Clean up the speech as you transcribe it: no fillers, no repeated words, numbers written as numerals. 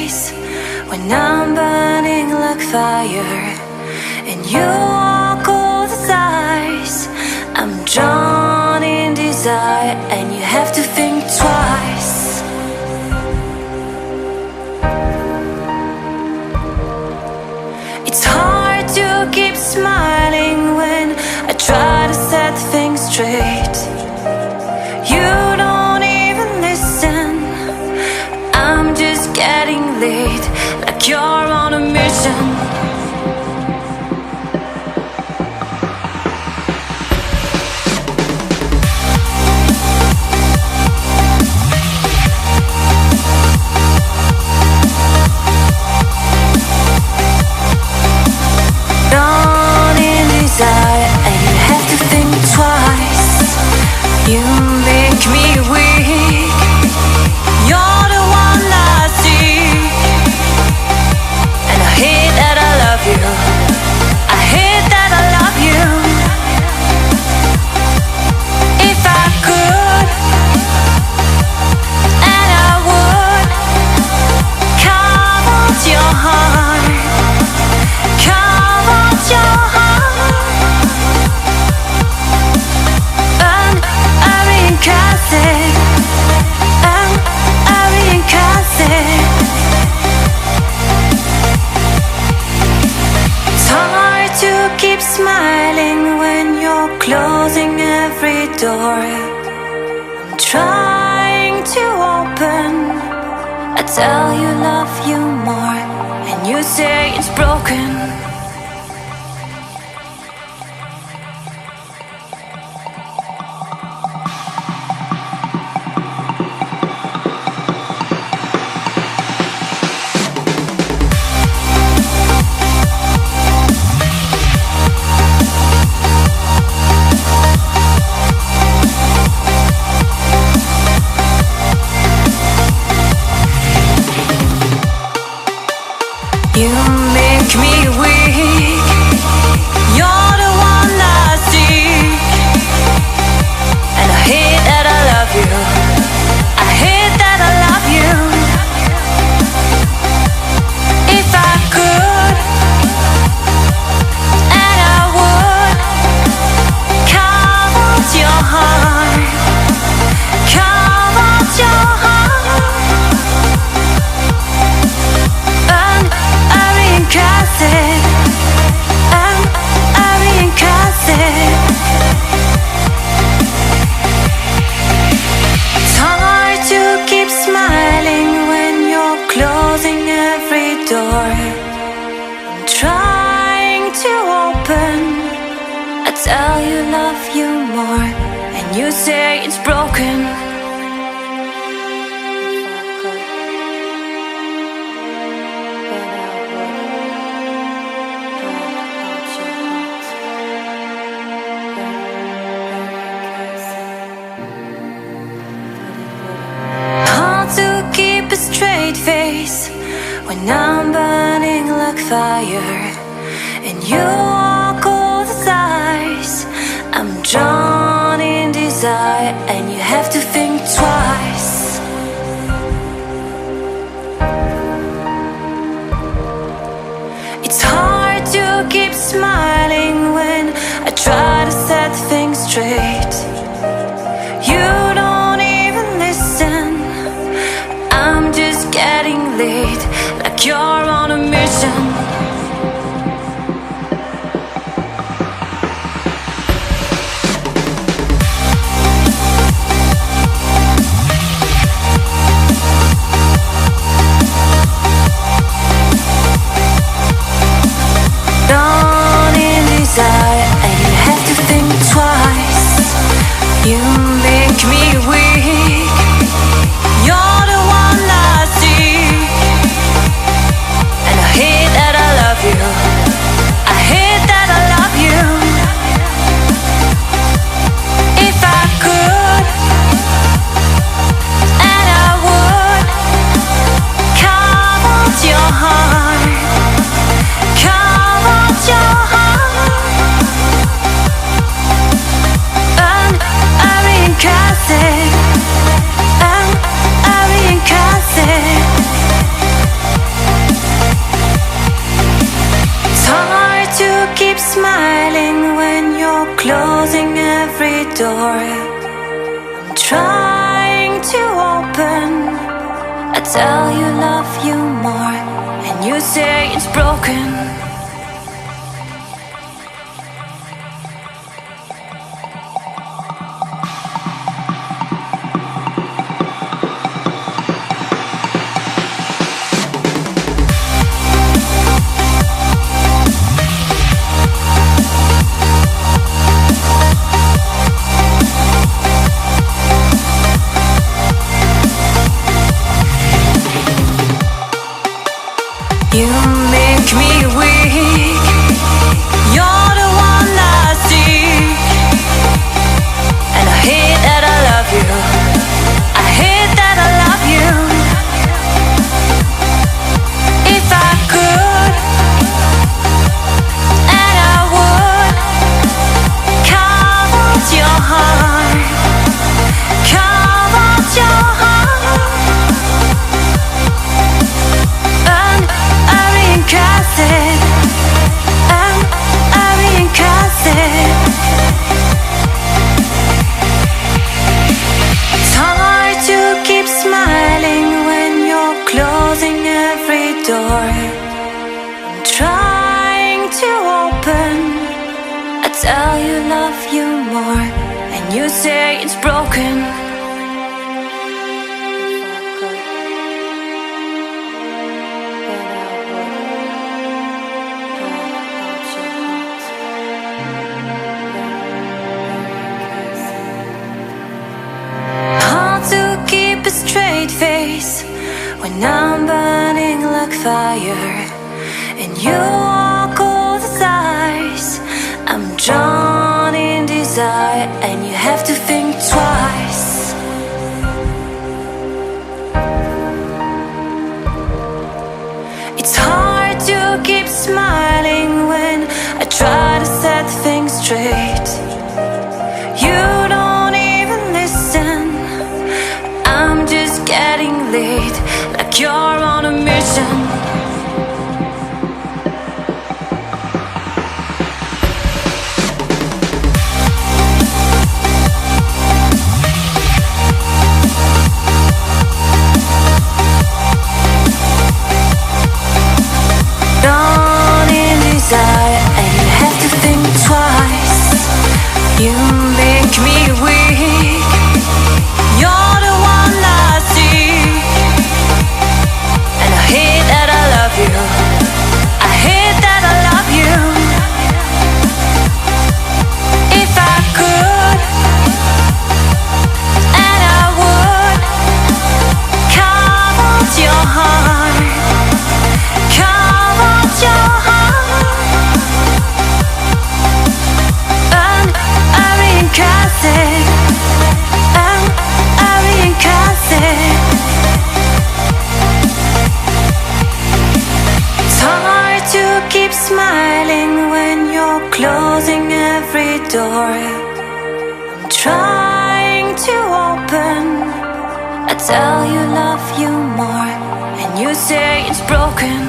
face when I'm burning like fire, and you walk all the sighs. I'm drawn in desire, and you have to think twice. It's hard to keep smiling when I try to set things straight. You don't even listen. I'm just getting late, like you're on a mission. Drawn in desire, and you have to think twice. You make me weak. You're the one I see, and I hate that I love you. I hate that I love you. If I could, and I would, carve out your heart, carve out your heart. It's hard to keep smiling when you're closing every door. I'm trying to open. I tell you love you more, and you say it's broken. You make me weak. You're the one I seek, and I hate that I love you. I hate that I love you. If I could, and I would, carve out your heart, carve out your heart. It's hard to keep smiling when you're closing every door. I'm trying to open. I tell you love you more, and you say it's broken. Keep a straight face when I'm burning like fire, and you walk all the sighs. I'm drawn in desire, and you have to think twice. It's hard to keep smiling when I try to set things straight. You don't even listen. I'm just getting late, like you're on a mission. Drawn in desire, and you have to think twice. You make me weak. You're the one I seek, and I hate that I love you. I hate that I love you. If I could, and I would, carve out your heart, carve out your heart. every door I'm trying to open. I tell you love you more, and you say it's broken. You make me weak. You're the one I seek, and I hate that I love you. I hate that I love you. If I could, and I would, carve out your heart, carve out your heart. It's hard to keep smiling when you're closing every door I'm trying to open. I tell you love you more, and you say it's broken. Keep a straight face when I'm burning like fire, and you are cold as ice. I'm drawn in desire, and you have to think twice. It's hard to keep smiling when I try to set things straight. You don't even listen. I'm just getting late, like you're on a mission. Drawn in desire, and you have to think twice. You make me weak. You're the one I see, and I hate that I love you. I hate that I love you. If I could, and I would, carve out your heart, carve out your heart, and I reincarnate it. It's hard to keep smiling when you're closing every door I'm trying to open. I tell you love you more, and you say it's broken.